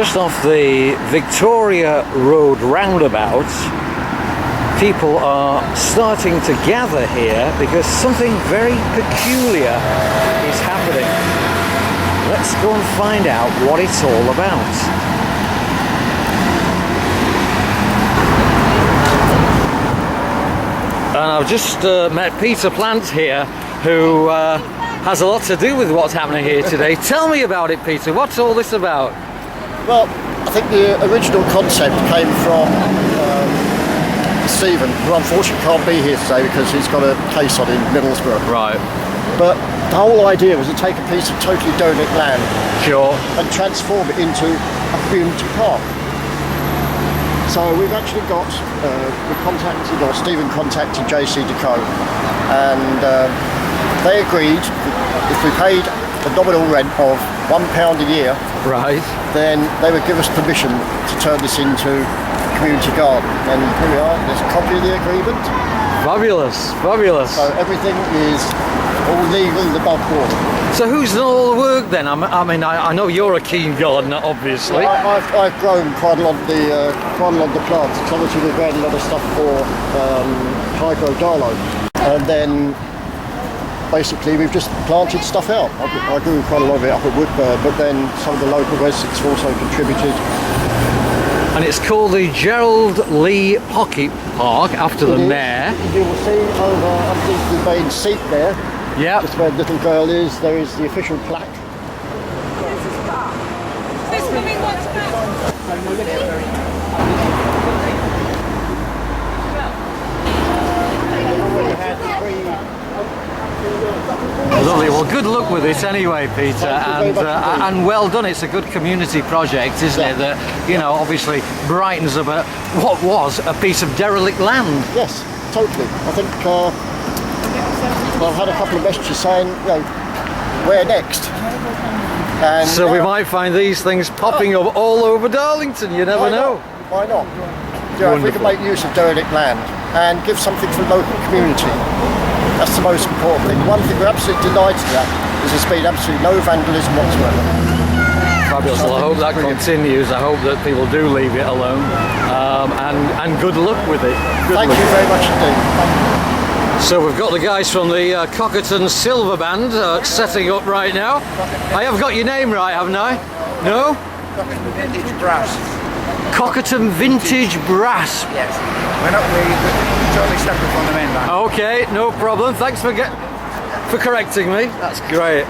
just off the Victoria Road roundabout. People are starting to gather here because something very peculiar is happening. Let's go and find out what it's all about. And I've just met Peter Plant here, who has a lot to do with what's happening here today. Tell me about it, Peter. What's all this about? Well, I think the original concept came from Stephen, who unfortunately can't be here today because he's got a case on in Middlesbrough. Right. But the whole idea was to take a piece of totally derelict land, Sure, and transform it into a community park. So we've actually got, Stephen contacted JC Deco, and they agreed if we paid a nominal rent of £1 a year, right. then they would give us permission to turn this into a community garden. And here we are, there's a copy of the agreement. Fabulous, fabulous. So everything is all legal and above board. So who's done all the work then? I know you're a keen gardener, obviously. I've grown quite a lot of the plants. So obviously we've grown a lot of stuff for hydro dilo, and then basically we've just planted stuff out. I grew quite a lot of it up at Woodburn, but then some of the local residents have also contributed. And it's called the Gerald Lee Pocket Park after the mayor. You will see over underneath the main seat there. Yeah. Just where the little girl is, there is the official plaque. Lovely. Well, good luck with it anyway, Peter, and well done. It's a good community project, isn't it? That, you know, obviously brightens up what was a piece of derelict land. Yes, totally. I think I've had a couple of messages saying, you know, where next? And so we might find these things popping up all over Darlington. You never know. Why not? Yeah, if we can make use of derelict land and give something to the local community, that's the most important thing. One thing we're absolutely denied to that is there's been absolutely no vandalism whatsoever. Fabulous. Well, I hope that continues. I hope that people do leave it alone, and good luck with it. Thank you very much indeed. So we've got the guys from the Cockerton Silver Band setting up right now. I have got your name right, haven't I? No? Cockerton Vintage Brass. Cockerton Vintage Brass. Yes. We're totally separate from the main band. Okay, no problem. Thanks for correcting me. That's great.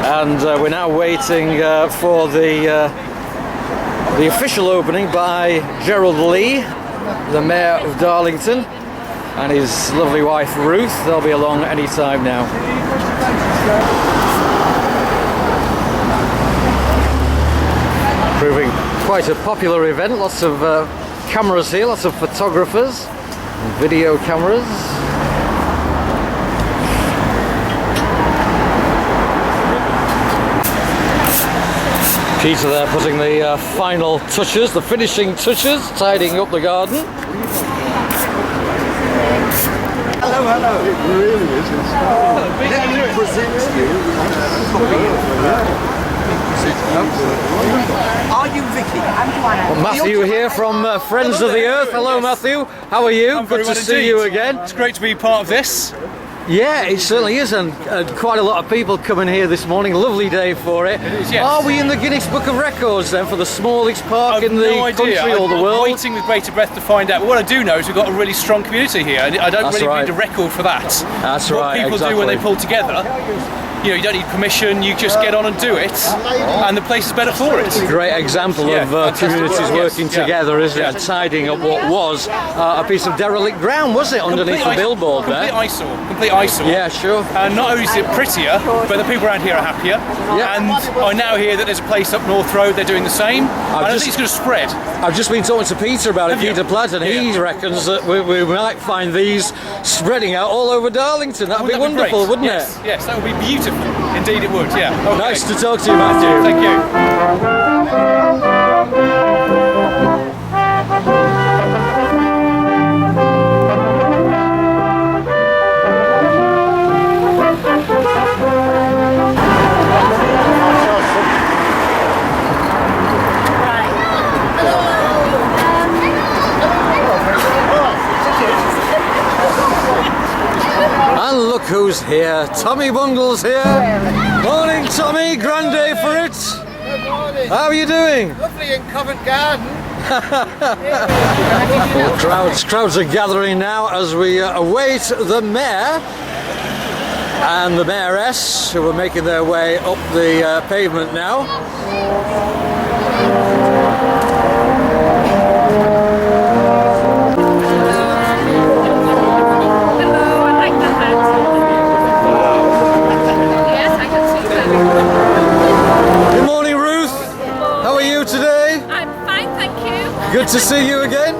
And we're now waiting for the official opening by Gerald Lee, the Mayor of Darlington, and his lovely wife Ruth. They'll be along any time now. Proving quite a popular event. Lots of cameras here, lots of photographers, and video cameras. Peter there putting the final touches, the finishing touches, tidying up the garden. Hello, hello. It really is. Let me present you. Are you Vicky? Well, Matthew here from Friends of the Earth. Hello, Matthew. How are you? Good to see you again. It's great to be part of this. Yeah, it certainly is, and quite a lot of people coming here this morning. Lovely day for it. It is, yes. Are we in the Guinness Book of Records then for the smallest park I've in the no idea. country or the I'm world? waiting with bated breath to find out. But what I do know is we've got a really strong community here, and I don't That's really right. need a record for that. That's what right, people do when they pull together. You know, you don't need permission, you just get on and do it, and the place is better for it. Great example Yeah, of fantastic communities work, working yes, yeah. together, isn't it? Yeah. And tidying up what was a piece of derelict ground, was it, underneath the billboard there? Complete eyesore. Yeah, sure. And not only is it prettier, but the people around here are happier. Yeah. And I now hear that there's a place up North Road, they're doing the same. And I think it's going to spread. I've just been talking to Peter about it, Have you? Peter Platt, and he reckons that we might find these spreading out all over Darlington. That'd be wonderful, great? wouldn't Yes, it? yes, that would be beautiful. Indeed it would, yeah. Okay. Nice to talk to you, Matthew. Thank you. who's here. Tommy Bungle's here. Morning, Tommy. Grand day for it. Good morning. How are you doing? Lovely in Covent Garden. Crowds are gathering now as we await the mayor and the mayoress, who are making their way up the pavement now. Good morning, Ruth. How are you today? I'm fine, thank you. Good to see you again.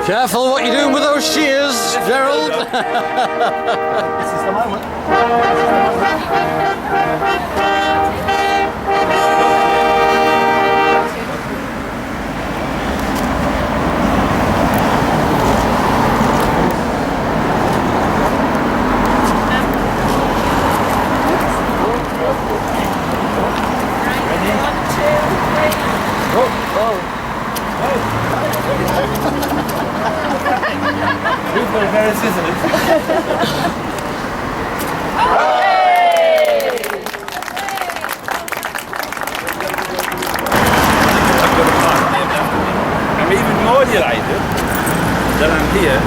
Careful what you're doing with those shears, Gerald. This is the moment. I'm even more delighted that I'm here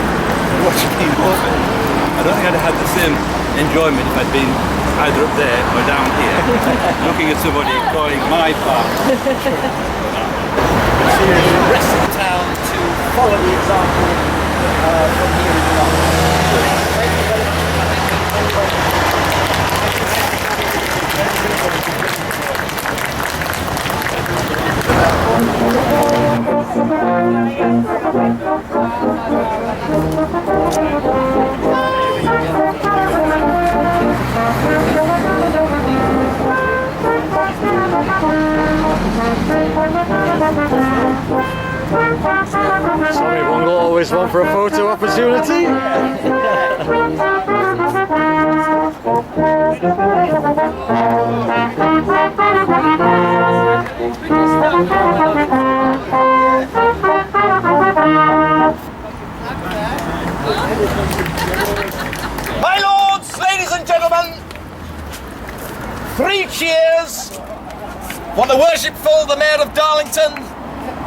watching you open. I don't think I'd have had the same enjoyment if I'd been either up there or down here, looking at somebody calling my park. The rest of the town to follow the example from here in the Sorry, Bungle, always one for a photo opportunity. My lords, ladies and gentlemen, 3 cheers for the worshipful, the Mayor of Darlington,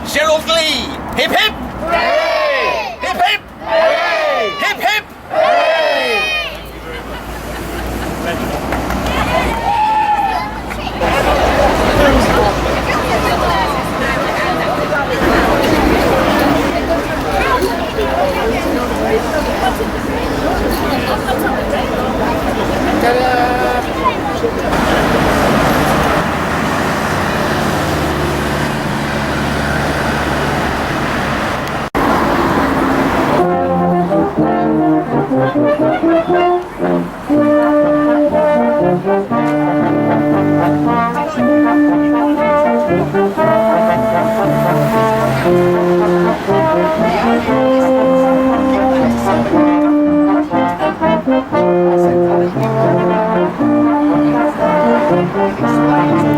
Gerald Lee. Hip hip! Hooray! Hip hip! Hooray! Hip hip! Hooray! Explain